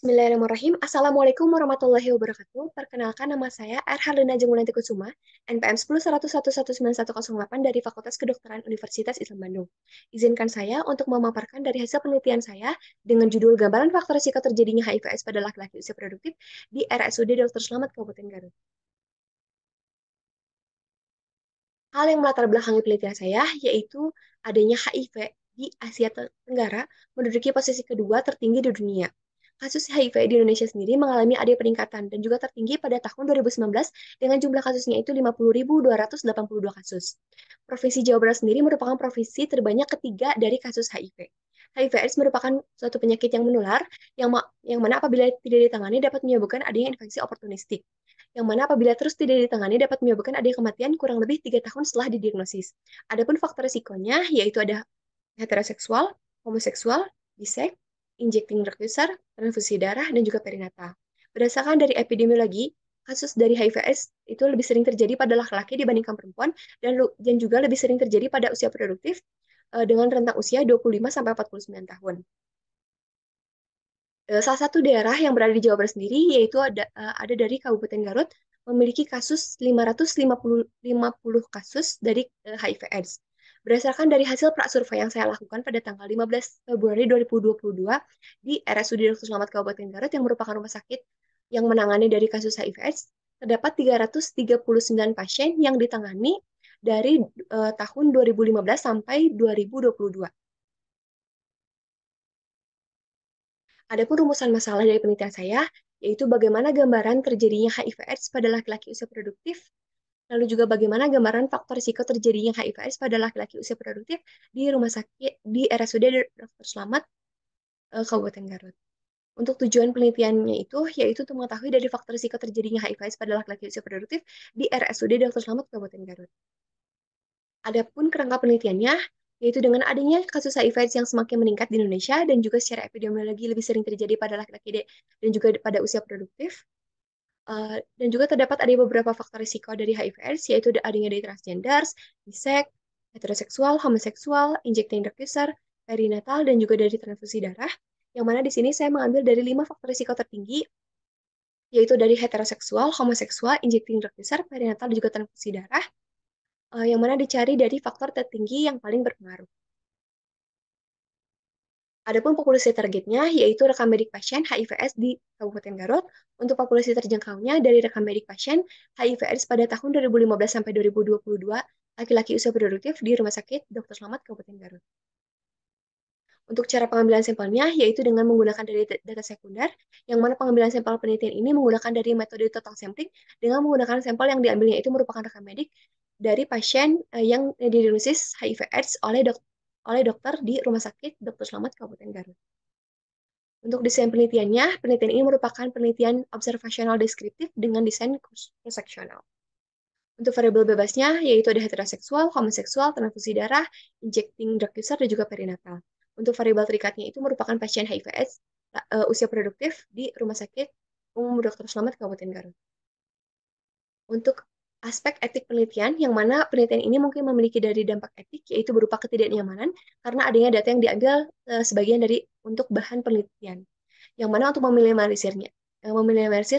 Bismillahirrahmanirrahim. Assalamualaikum warahmatullahi wabarakatuh. Perkenalkan nama saya Erhalina Jemulanti Kusuma, NPM 1011119108 dari Fakultas Kedokteran Universitas Islam Bandung. Izinkan saya untuk memaparkan dari hasil penelitian saya dengan judul Gambaran Faktor Risiko Terjadinya HIV/AIDS pada Laki-laki Usia Produktif di RSUD Dr. Slamet Kabupaten Garut. Hal yang melatar belakangi penelitian saya yaitu adanya HIV di Asia Tenggara menduduki posisi kedua tertinggi di dunia. Kasus HIV di Indonesia sendiri mengalami ada peningkatan dan juga tertinggi pada tahun 2019 dengan jumlah kasusnya itu 50.282 kasus. Provinsi Jawa Barat sendiri merupakan provinsi terbanyak ketiga dari kasus HIV. HIV/AIDS merupakan suatu penyakit yang menular yang mana apabila tidak ditangani dapat menyebabkan adanya infeksi oportunistik yang mana apabila terus tidak ditangani dapat menyebabkan adanya kematian kurang lebih 3 tahun setelah didiagnosis. Adapun faktor risikonya yaitu ada heteroseksual, homoseksual, biseks, injecting drug user, transfusi darah, dan juga perinatal. Berdasarkan dari epidemiologi, kasus dari HIV/AIDS itu lebih sering terjadi pada laki-laki dibandingkan perempuan dan juga lebih sering terjadi pada usia produktif dengan rentang usia 25 sampai 49 tahun. Salah satu daerah yang berada di Jawa Barat sendiri yaitu ada dari Kabupaten Garut memiliki kasus 550 kasus dari HIV/AIDS. Berdasarkan dari hasil prasurvei yang saya lakukan pada tanggal 15 Februari 2022 di RSUD Dr. Slamet Kabupaten Garut yang merupakan rumah sakit yang menangani dari kasus HIV/AIDS, terdapat 339 pasien yang ditangani dari tahun 2015 sampai 2022. Adapun rumusan masalah dari penelitian saya, yaitu bagaimana gambaran terjadinya HIV/AIDS pada laki-laki usia produktif, lalu juga bagaimana gambaran faktor risiko terjadinya HIV/AIDS pada laki-laki usia produktif di rumah sakit di RSUD Dr. Slamet, Kabupaten Garut. Untuk tujuan penelitiannya itu, yaitu untuk mengetahui dari faktor risiko terjadinya HIV/AIDS pada laki-laki usia produktif di RSUD Dr. Slamet, Kabupaten Garut. Adapun kerangka penelitiannya, yaitu dengan adanya kasus HIV/AIDS yang semakin meningkat di Indonesia dan juga secara epidemiologi lebih sering terjadi pada laki-laki dan juga pada usia produktif, dan juga terdapat ada beberapa faktor risiko dari HIV/AIDS, yaitu adanya dari transgender, bisex, heteroseksual, homoseksual, injecting drug user, perinatal, dan juga dari transfusi darah, yang mana di sini saya mengambil dari 5 faktor risiko tertinggi, yaitu dari heteroseksual, homoseksual, injecting drug user, perinatal, dan juga transfusi darah, yang mana dicari dari faktor tertinggi yang paling berpengaruh. Adapun populasi targetnya yaitu rekam medik pasien HIV/AIDS di Kabupaten Garut. Untuk populasi terjangkaunya dari rekam medik pasien HIV/AIDS pada tahun 2015 sampai 2022 laki-laki usia produktif di Rumah Sakit Dr. Slamet Kabupaten Garut. Untuk cara pengambilan sampelnya yaitu dengan menggunakan dari data sekunder, yang mana pengambilan sampel penelitian ini menggunakan dari metode total sampling dengan menggunakan sampel yang diambilnya itu merupakan rekam medik dari pasien yang didiagnosis HIV/AIDS oleh dokter di Rumah Sakit Dr. Slamet Kabupaten Garut. Untuk desain penelitiannya, penelitian ini merupakan penelitian observasional deskriptif dengan desain cross-sectional. Untuk variabel bebasnya, yaitu ada heteroseksual, homoseksual, transfusi darah, injecting drug user, dan juga perinatal. Untuk variabel terikatnya itu merupakan pasien HIV/AIDS usia produktif di Rumah Sakit Umum Dr. Slamet Kabupaten Garut. Untuk aspek etik penelitian, yang mana penelitian ini mungkin memiliki dari dampak etik, yaitu berupa ketidaknyamanan, karena adanya data yang diambil sebagian dari untuk bahan penelitian. Yang mana untuk meminimalisir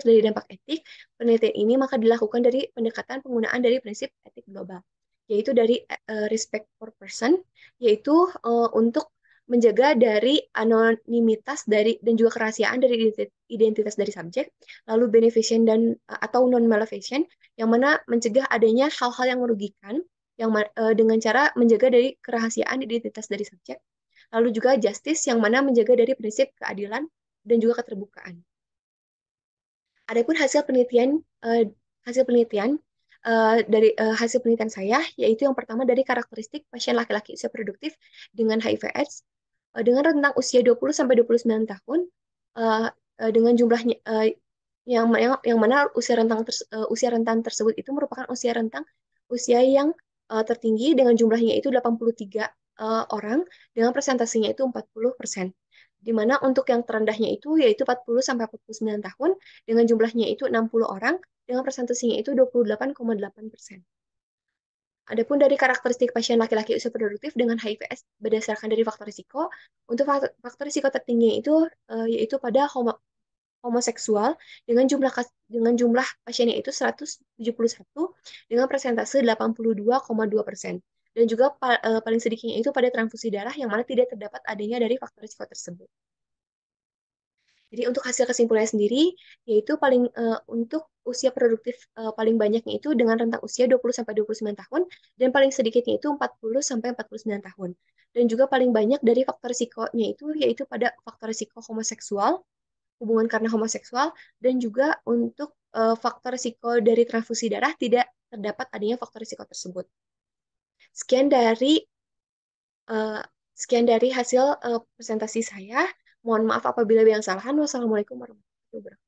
dari dampak etik, penelitian ini maka dilakukan dari pendekatan penggunaan dari prinsip etik global, yaitu dari respect for person, yaitu untuk menjaga dari anonimitas dari dan juga kerahasiaan dari identitas dari subjek, lalu beneficent dan atau non maleficent, yang mana mencegah adanya hal-hal yang merugikan dengan cara menjaga dari kerahasiaan identitas dari subjek, lalu juga justice yang mana menjaga dari prinsip keadilan dan juga keterbukaan. Adapun eh, hasil penelitian dari hasil penelitian saya yaitu yang pertama dari karakteristik pasien laki-laki usia produktif dengan HIV/AIDS dengan rentang usia 20 sampai 29 tahun eh, dengan jumlahnya yang mana usia rentan tersebut itu merupakan usia yang tertinggi dengan jumlahnya itu 83 orang dengan presentasinya itu 40%. Di mana untuk yang terendahnya itu yaitu 40 sampai 49 tahun dengan jumlahnya itu 60 orang dengan presentasinya itu 28,8%. Adapun dari karakteristik pasien laki-laki usia produktif dengan HIV/AIDS berdasarkan dari faktor risiko, untuk faktor risiko tertinggi itu yaitu pada homoseksual dengan jumlah pasiennya itu 171 dengan persentase 82,2%. Dan juga paling sedikitnya itu pada transfusi darah yang mana tidak terdapat adanya dari faktor risiko tersebut. Jadi untuk hasil kesimpulannya sendiri, yaitu untuk usia produktif paling banyaknya itu dengan rentang usia 20 sampai 29 tahun dan paling sedikitnya itu 40 sampai 49 tahun. Dan juga paling banyak dari faktor risikonya itu yaitu pada faktor risiko homoseksual, hubungan karena homoseksual, dan juga untuk faktor risiko dari transfusi darah tidak terdapat adanya faktor risiko tersebut. Sekian dari eh, sekian dari hasil presentasi saya. Mohon maaf apabila ada yang salah. Wassalamualaikum warahmatullahi wabarakatuh.